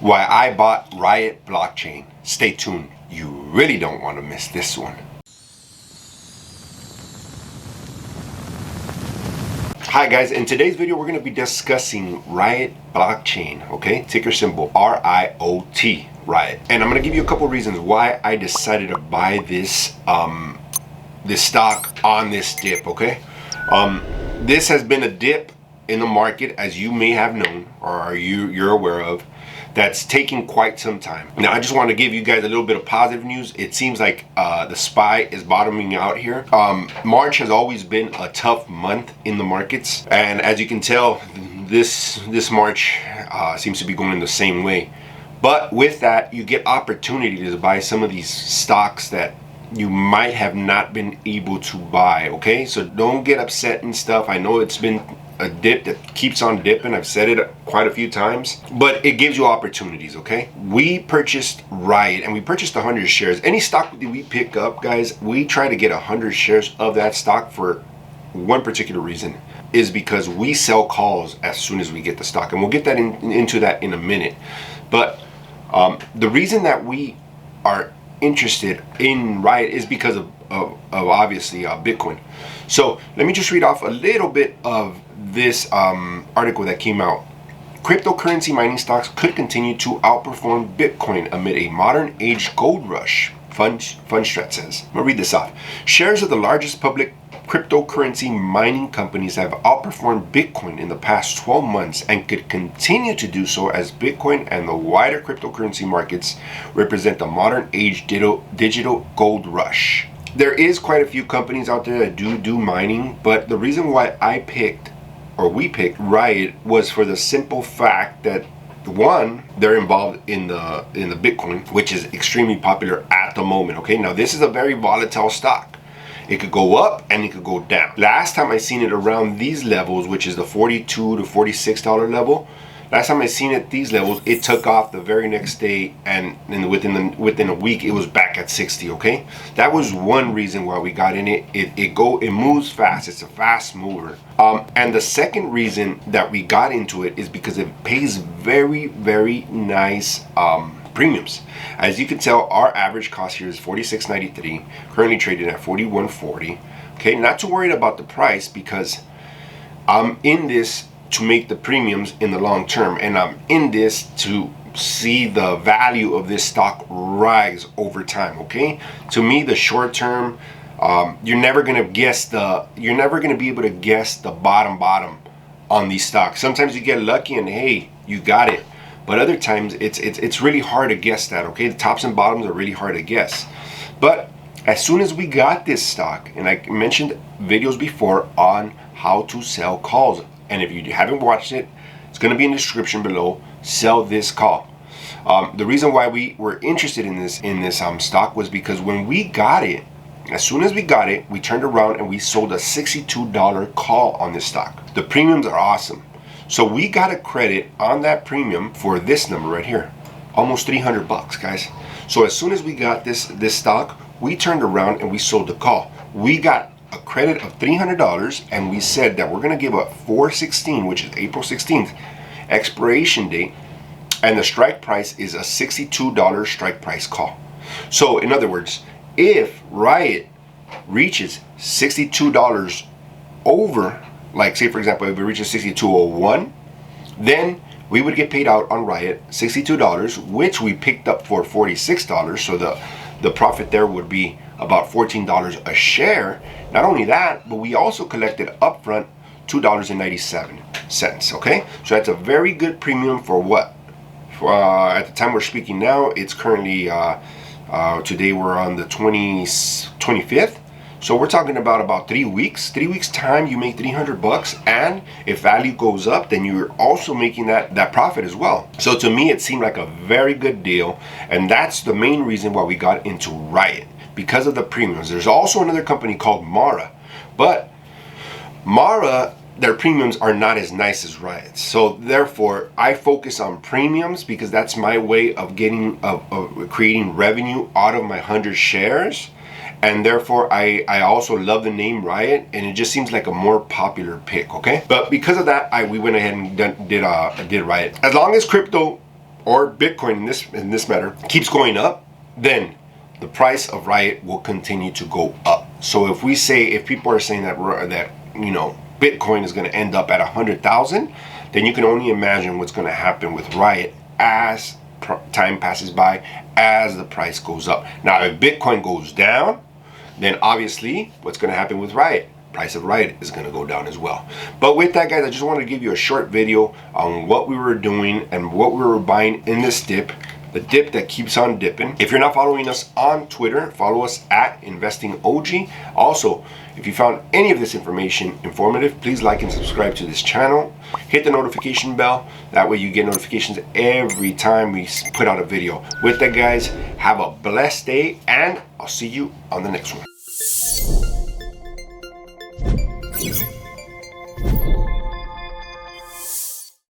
why I bought Riot Blockchain. Stay tuned. You really don't want to miss this one. Hi guys, in today's video we're going to be discussing Riot Blockchain, okay? Ticker symbol RIOT, Riot. And I'm going to give you a couple reasons why I decided to buy this this stock on this dip, okay? This has been a dip in the market, as you may have known, or you're aware of, that's taking quite some time. Now I just want to give you guys a little bit of positive news. It seems like the SPY is bottoming out here. March has always been a tough month in the markets, and as you can tell, this March seems to be going the same way. But with that, you get opportunities to buy some of these stocks that you might have not been able to buy, okay? So don't get upset and stuff. I know it's been a dip that keeps on dipping. I've said it quite a few times, but it gives you opportunities, okay? We purchased Riot, and we purchased 100 shares. Any stock that we pick up, guys, we try to get 100 shares of that stock for one particular reason, is because we sell calls as soon as we get the stock, and we'll get that into that in a minute. But the reason that we are interested in Riot is because of obviously Bitcoin. So let me just read off a little bit of this article that came out. Cryptocurrency mining stocks could continue to outperform Bitcoin amid a modern age gold rush, Fundstrat says. I'm gonna read this off. Shares of the largest public cryptocurrency mining companies have outperformed Bitcoin in the past 12 months and could continue to do so as Bitcoin and the wider cryptocurrency markets represent the modern age digital gold rush. There is quite a few companies out there that do mining, but the reason why we picked Riot was for the simple fact that, one, they're involved in the Bitcoin, which is extremely popular at the moment, okay? Now this is a very volatile stock. It could go up and it could go down. Last time I seen it around these levels, which is the $42 to $46 level, last time I seen it these levels, it took off the very next day, and within a week it was back at 60, okay? That was one reason why we got in it. It moves fast. It's a fast mover. And the second reason that we got into it is because it pays very, very nice premiums. As you can tell, our average cost here is $46.93, currently trading at $41.40. Okay, not too worried about the price, because I'm in this to make the premiums in the long term, and I'm in this to see the value of this stock rise over time, okay? To me, the short term, you're never gonna be able to guess the bottom on these stocks. Sometimes you get lucky and hey, you got it. But other times it's really hard to guess that, okay? The tops and bottoms are really hard to guess. But as soon as we got this stock, and I mentioned videos before on how to sell calls, and if you haven't watched it, it's going to be in the description below. Sell this call. The reason why we were interested in this stock was because when we got it, as soon as we got it, we turned around and we sold a $62 call on this stock. The premiums are awesome. So we got a credit on that premium for this number right here, almost 300 bucks, guys. So as soon as we got this stock, we turned around and we sold the call. We got a credit of $300, and we said that we're going to give a 4/16, which is April 16th, expiration date, and the strike price is a $62 strike price call. So in other words, if Riot reaches $62 over, like say for example, if it reaches 62.01, then we would get paid out on Riot $62, which we picked up for $46. So the profit there would be about $14 a share. Not only that, but we also collected upfront $2.97. Okay, so that's a very good premium for what? At the time we're speaking now, it's currently today we're on the 25th. So we're talking about 3 weeks. 3 weeks time, you make 300 bucks, and if value goes up, then you're also making that profit as well. So to me, it seemed like a very good deal, and that's the main reason why we got into Riot, because of the premiums. There's also another company called Mara, but Mara, their premiums are not as nice as Riot. So therefore, I focus on premiums because that's my way of creating revenue out of my 100 shares. And therefore I also love the name Riot, and it just seems like a more popular pick, okay? But because of that, we went ahead and did Riot. As long as crypto or Bitcoin in this matter keeps going up, then the price of Riot will continue to go up. So if people are saying that Bitcoin is going to end up at 100,000, then you can only imagine what's going to happen with Riot as time passes by, as the price goes up. Now, if Bitcoin goes down, then obviously what's going to happen with Riot? Price of Riot is going to go down as well. But with that, guys, I just wanted to give you a short video on what we were doing and what we were buying in this dip. The dip that keeps on dipping. If you're not following us on Twitter, follow us at InvestingOG. Also, if you found any of this information informative, please like and subscribe to this channel. Hit the notification bell. That way you get notifications every time we put out a video. With that, guys, have a blessed day, and I'll see you on the next one.